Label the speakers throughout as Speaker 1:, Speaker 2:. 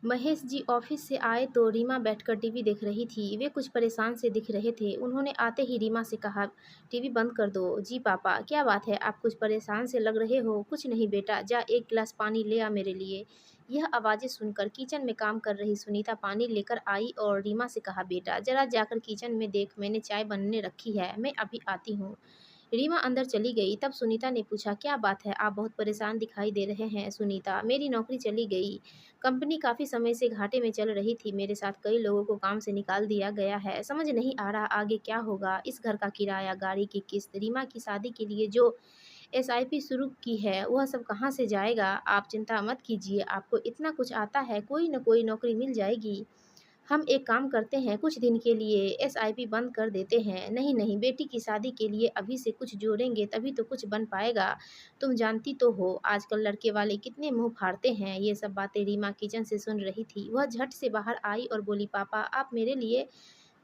Speaker 1: Mahesh ji office से आए तो रीमा बैठकर टीवी देख रही थी। वे कुछ परेशान से दिख रहे थे। उन्होंने आते ही रीमा से कहा, टीवी बंद कर दो। जी पापा, क्या बात है, आप कुछ परेशान से लग रहे हो। कुछ नहीं बेटा, जा एक गिलास पानी ले आ मेरे लिए। यह आवाज़ें सुनकर किचन में काम कर रही सुनीता पानी लेकर आई और रीमा से कहा, बेटा जरा जाकर किचन में देख, मैंने चाय बनने रखी है, मैं अभी आती हूँ। रीमा अंदर चली गई। तब सुनीता ने पूछा, क्या बात है, आप बहुत परेशान दिखाई दे रहे हैं। सुनीता, मेरी नौकरी चली गई। कंपनी काफ़ी समय से घाटे में चल रही थी। मेरे साथ कई लोगों को काम से निकाल दिया गया है। समझ नहीं आ रहा आगे क्या होगा। इस घर का किराया, गाड़ी की किस्त, रीमा की शादी के लिए जो एसआईपी शुरू की है, वह सब कहाँ से जाएगा। आप चिंता मत कीजिए, आपको इतना कुछ आता है, कोई न कोई नौकरी मिल जाएगी। हम एक काम करते हैं, कुछ दिन के लिए एसआईपी बंद कर देते हैं। नहीं नहीं, बेटी की शादी के लिए अभी से कुछ जोड़ेंगे तभी तो कुछ बन पाएगा। तुम जानती तो हो आजकल लड़के वाले कितने मुंह फाड़ते हैं। ये सब बातें रीमा किचन से सुन रही थी। वह झट से बाहर आई और बोली, पापा आप मेरे लिए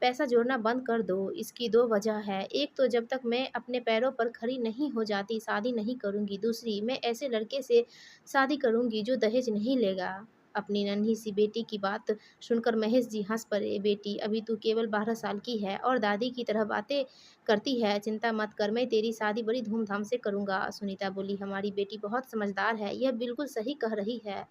Speaker 1: पैसा जोड़ना बंद कर दो। इसकी दो वजह है। एक तो जब तक मैं अपने पैरों पर खड़ी नहीं हो जाती शादी नहीं करूंगी। दूसरी, मैं ऐसे लड़के से शादी करूंगी जो दहेज नहीं लेगा। अपनी नन्ही सी बेटी की बात सुनकर महेश जी हंस पड़े। बेटी अभी तू केवल 12 साल की है और दादी की तरह बातें करती है। चिंता मत कर, मैं तेरी शादी बड़ी धूमधाम से करूंगा। सुनीता बोली, हमारी बेटी बहुत समझदार है, यह बिल्कुल सही कह रही है।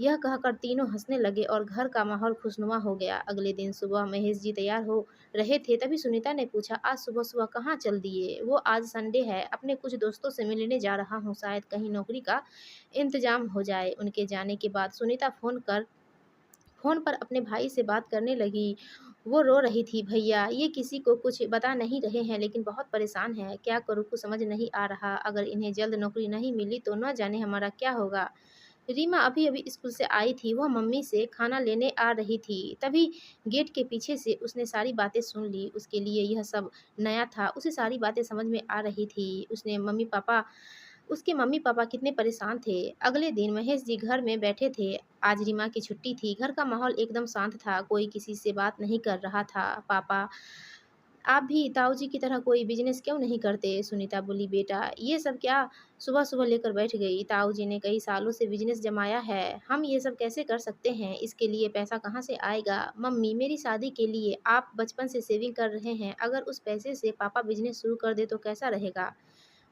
Speaker 1: यह कहकर तीनों हंसने लगे और घर का माहौल खुशनुमा हो गया। अगले दिन सुबह महेश जी तैयार हो रहे थे, तभी सुनीता ने पूछा, आज सुबह सुबह कहाँ चल दिए। वो आज संडे है, अपने कुछ दोस्तों से मिलने जा रहा हूँ, शायद कहीं नौकरी का इंतजाम हो जाए। उनके जाने के बाद सुनीता फ़ोन पर अपने भाई से बात करने लगी। वो रो रही थी, भैया ये किसी को कुछ बता नहीं रहे हैं लेकिन बहुत परेशान है। क्या करूँ कुछ समझ नहीं आ रहा। अगर इन्हें जल्द नौकरी नहीं मिली तो न जाने हमारा क्या होगा। रीमा अभी-अभी स्कूल से आई थी। वह मम्मी से खाना लेने आ रही थी। तभी गेट के पीछे से उसने सारी बातें सुन ली। उसके लिए यह सब नया था। उसे सारी बातें समझ में आ रही थी। उसके मम्मी-पापा कितने परेशान थे। अगले दिन महेश जी घर में बैठे थे। आज रीमा की छुट्टी थी। घर का माहौल एकदम शांत था। कोई किसी से बात नहीं कर रहा था। पापा, आप भी ताऊ जी की तरह कोई बिज़नेस क्यों नहीं करते? सुनीता बोली, बेटा ये सब क्या सुबह-सुबह लेकर बैठ गई? ताऊ जी ने कई सालों से बिज़नेस जमाया है, हम ये सब कैसे कर सकते हैं? इसके लिए पैसा कहाँ से आएगा? मम्मी, मेरी शादी के लिए आप बचपन से सेविंग कर रहे हैं, अगर उस पैसे से पापा बिज़नेस शुरू कर दें तो कैसा रहेगा?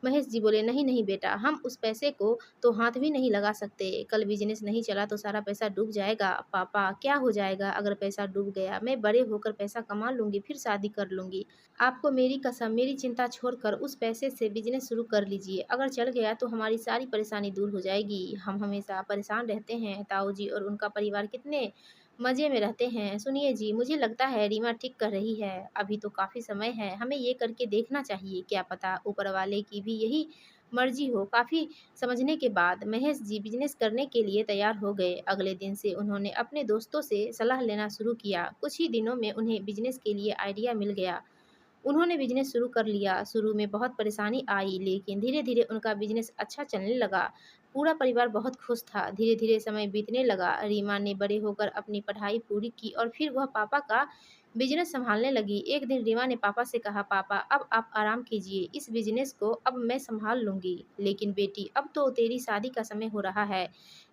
Speaker 1: महेश जी बोले, नहीं नहीं बेटा, हम उस पैसे को तो हाथ भी नहीं लगा सकते। कल बिजनेस नहीं चला तो सारा पैसा डूब जाएगा। पापा, क्या हो जाएगा अगर पैसा डूब गया? मैं बड़े होकर पैसा कमा लूंगी, फिर शादी कर लूंगी। आपको मेरी कसम, मेरी चिंता छोड़कर उस पैसे से बिजनेस शुरू कर लीजिए। अगर चल गया तो हमारी सारी परेशानी दूर हो जाएगी। हम हमेशा परेशान रहते हैं। ताऊ जी और उनका परिवार कितने मज़े में रहते हैं। सुनिए जी, मुझे लगता है रीमा ठीक कर रही है। अभी तो काफ़ी समय है, हमें ये करके देखना चाहिए। क्या पता ऊपर वाले की भी यही मर्ज़ी हो। काफ़ी समझने के बाद महेश जी बिज़नेस करने के लिए तैयार हो गए। अगले दिन से उन्होंने अपने दोस्तों से सलाह लेना शुरू किया। कुछ ही दिनों में उन्हें बिज़नेस के लिए आइडिया मिल गया। उन्होंने बिज़नेस शुरू कर लिया। शुरू में बहुत परेशानी आई, लेकिन धीरे-धीरे उनका बिज़नेस अच्छा चलने लगा। पूरा परिवार बहुत खुश था। धीरे-धीरे समय बीतने लगा। रीमा ने बड़े होकर अपनी पढ़ाई पूरी की और फिर वह पापा का बिज़नेस सँभालने लगी। एक दिन रीमा ने पापा से कहा, पापा अब आप आराम कीजिए, इस बिज़नेस को अब मैं सँभाल लूँगी। लेकिन बेटी, अब तो तेरी शादी का समय हो रहा है।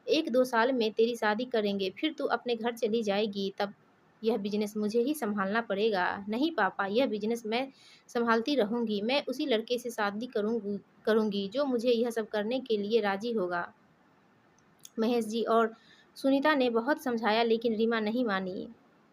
Speaker 1: 1-2 साल में तेरी शादी करेंगे, फिर तू अपने घर चली जाएगी, तब यह बिज़नेस मुझे ही सँभालना पड़ेगा। नहीं पापा, यह बिज़नेस मैं सँभालती रहूँगी। मैं उसी लड़के से शादी करूँगी जो मुझे यह सब करने के लिए राज़ी होगा। महेश जी और सुनीता ने बहुत समझाया लेकिन रीमा नहीं मानी।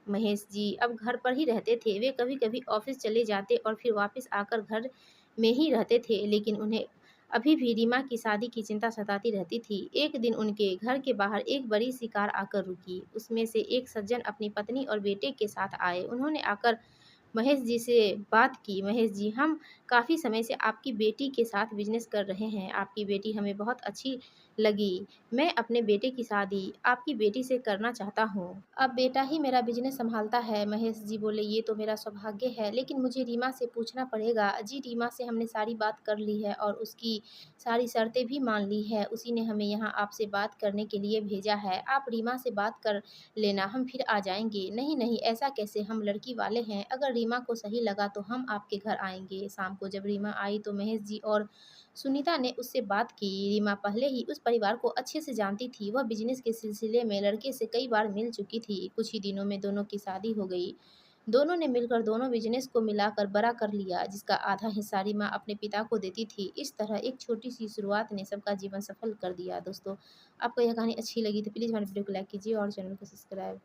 Speaker 1: महेश जी अब घर पर ही रहते थे। वे कभी-कभी ऑफ़िस चले जाते और फिर वापस आकर घर में ही रहते थे, लेकिन उन्हें अभी भी रीमा की शादी की चिंता सताती रहती थी। एक दिन उनके घर के बाहर एक बड़ी-सी कार आकर रुकी। उसमें से एक सज्जन अपनी पत्नी और बेटे के साथ आए। उन्होंने आकर महेश जी से बात की। महेश जी, हम काफ़ी समय से आपकी बेटी के साथ बिज़नेस कर रहे हैं। आपकी बेटी हमें बहुत अच्छी लगी। मैं अपने बेटे की शादी आपकी बेटी से करना चाहता हूँ। अब बेटा ही मेरा बिज़नेस सँभालता है। महेश जी बोले, ये तो मेरा सौभाग्य है, लेकिन मुझे रीमा से पूछना पड़ेगा। जी, रीमा से हमने सारी बात कर ली है और उसकी सारी शर्तें भी मान ली है। उसी ने हमें यहाँ आपसे बात करने के लिए भेजा है। आप रीमा से बात कर लेना, हम फिर आ जाएँगे। नहीं, नहीं, ऐसा कैसे, हम लड़की वाले हैं। अगर रीमा को सही लगा तो हम आपके घर आएँगे। शाम को जब रीमा आई तो महेश जी और सुनीता ने उससे बात की। रीमा पहले ही उस परिवार को अच्छे से जानती थी। वह बिजनेस के सिलसिले में लड़के से कई बार मिल चुकी थी। कुछ ही दिनों में दोनों की शादी हो गई। दोनों ने मिलकर दोनों बिजनेस को मिलाकर बड़ा कर लिया, जिसका आधा हिस्सा रीमा अपने पिता को देती थी। इस तरह एक छोटी सी शुरुआत ने सबका जीवन सफल कर दिया। दोस्तों, आपको यह कहानी अच्छी लगी तो प्लीज़ हमारे वीडियो को लाइक कीजिए और चैनल को सब्सक्राइब